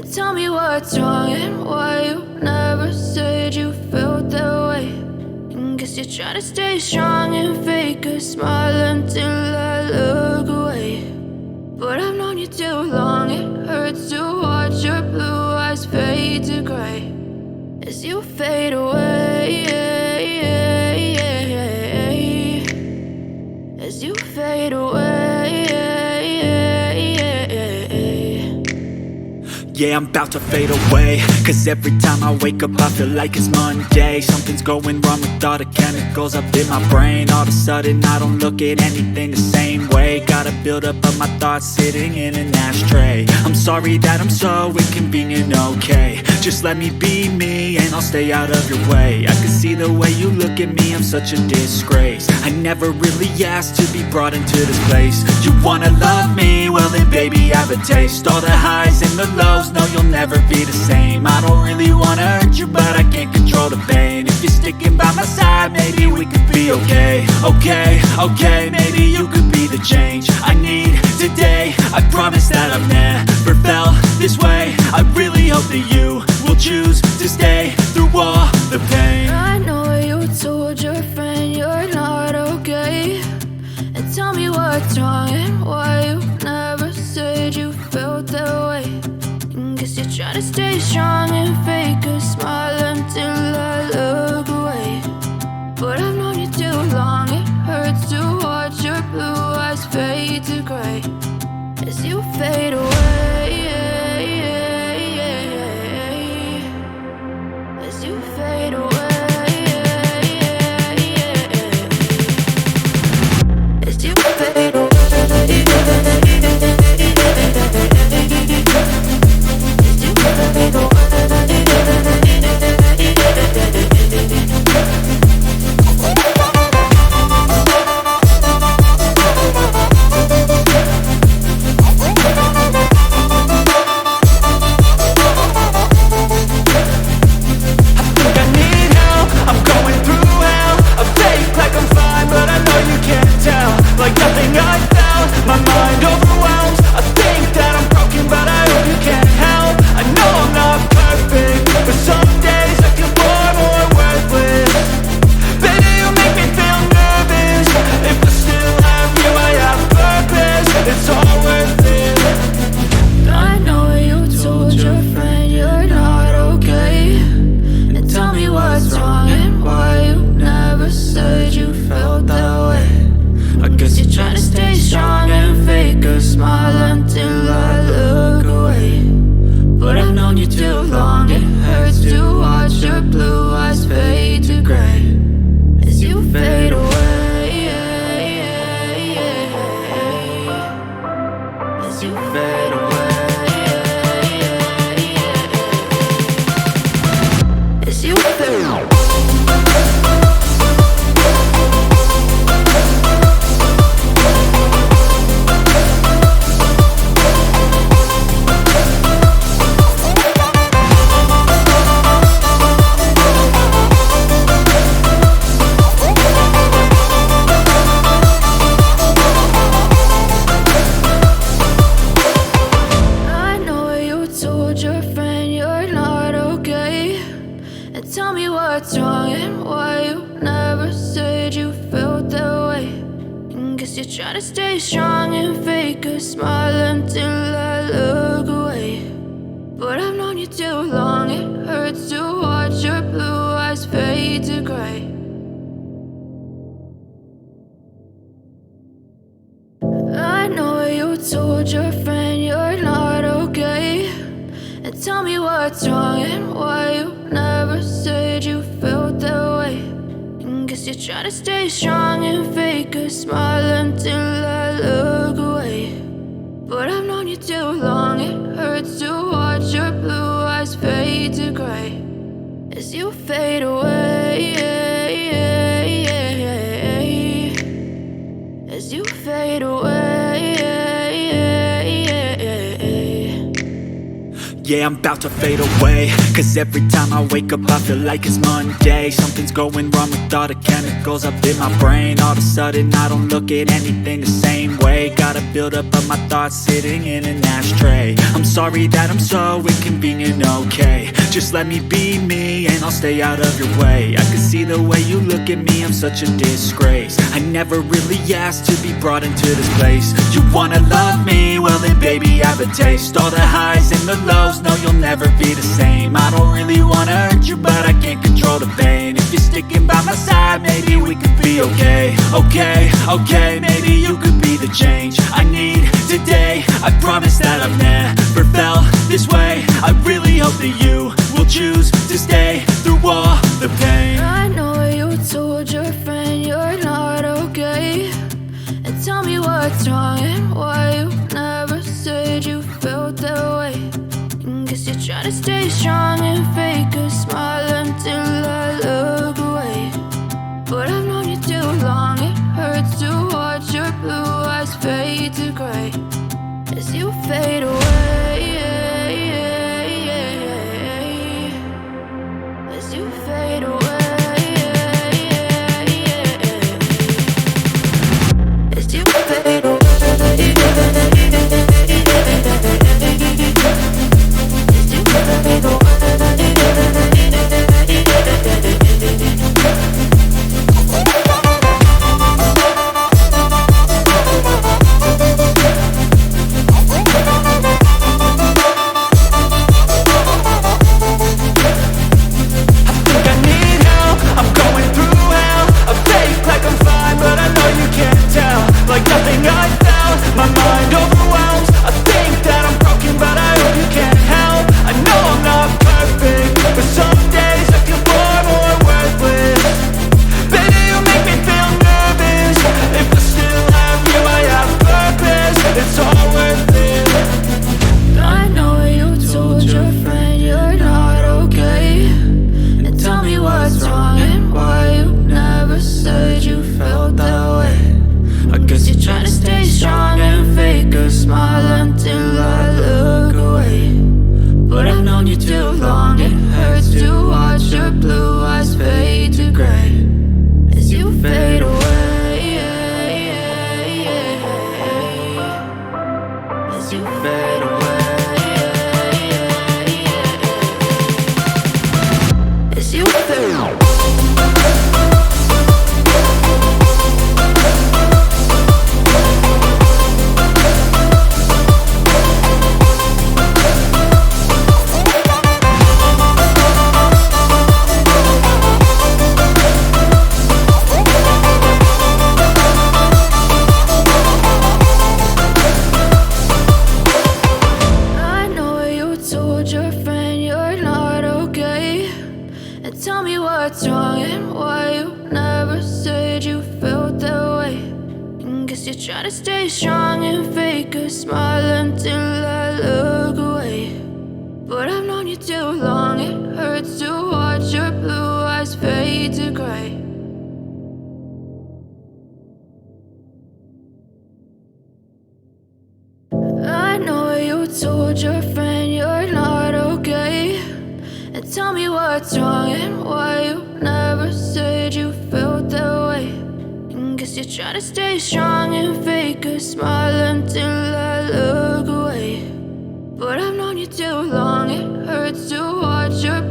And tell me what's wrong and why you never said you felt that way. And guess you're trying to stay strong and fake a smile until I look away. But I've known you too long, it hurts to watch your blue eyes fade to gray as you fade away, as you fade away. Yeah, I'm about to fade away, cause every time I wake up I feel like it's Monday. Something's going wrong with all the chemicals up in my brain. All of a sudden I don't look at anything the same way. Gotta build up of my thoughts sitting in an ashtray. I'm sorry that I'm so inconvenient, okay. Just let me be me and I'll stay out of your way. I can see the way you look at me, I'm such a disgrace. I never really asked to be brought into this place. You wanna love me? Well then baby, have a taste. All the highs and the lows, no, you'll never be the same. I don't really wanna hurt you, but I can't control the pain. If you're sticking by my side, maybe we could be okay. Okay, maybe you could be the change I need today. I promise that I've never felt this way. I really hope that you will choose to stay through all the pain. I know you told your friend you're not okay. And tell me what's wrong and why you never said you felt that way. Guess you're trying to stay strong and fake a smile until I look away. But I've known you too long, it hurts to watch your blue eyes fade to gray as you fade away, as you fade away, as you fade away. Yeah, I'm about to fade away, cause every time I wake up I feel like it's Monday. Something's going wrong with all the chemicals up in my brain. All of a sudden I don't look at anything the same way. Gotta buildup of my thoughts sitting in an ashtray. I'm sorry that I'm so inconvenient, okay. Just let me be me and I'll stay out of your way. I can see the way you look at me, I'm such a disgrace. I never really asked to be brought into this place. You wanna love me? Well then baby, have a taste. All the highs and the lows, no you'll never be the same. I don't really wanna hurt you, but I can't control the pain. If you're sticking by my side, maybe we could be okay. Okay, maybe you could be the change I need today. I promise that I've never felt this way. I really hope that you will choose to stay through all the pain. I know you told your friend you're not okay, and tell me what's wrong and why you never said you felt that way. And guess you're trying to stay strong and fake a smile until I look away. But I've known you too long, it hurts to watch your blue eyes fade to gray as you fade away. As you fade away. As you fade away. As you fade away. Try to stay strong and fake a smile until I look away. But I've known you too long, it hurts to watch your blue eyes fade to gray. I know you told your friend you're not okay, and tell me what's wrong and why you never said you felt that way. Guess you're trying to stay strong and fake a smile until I look away. But I've known you too long, it hurts to watch your blue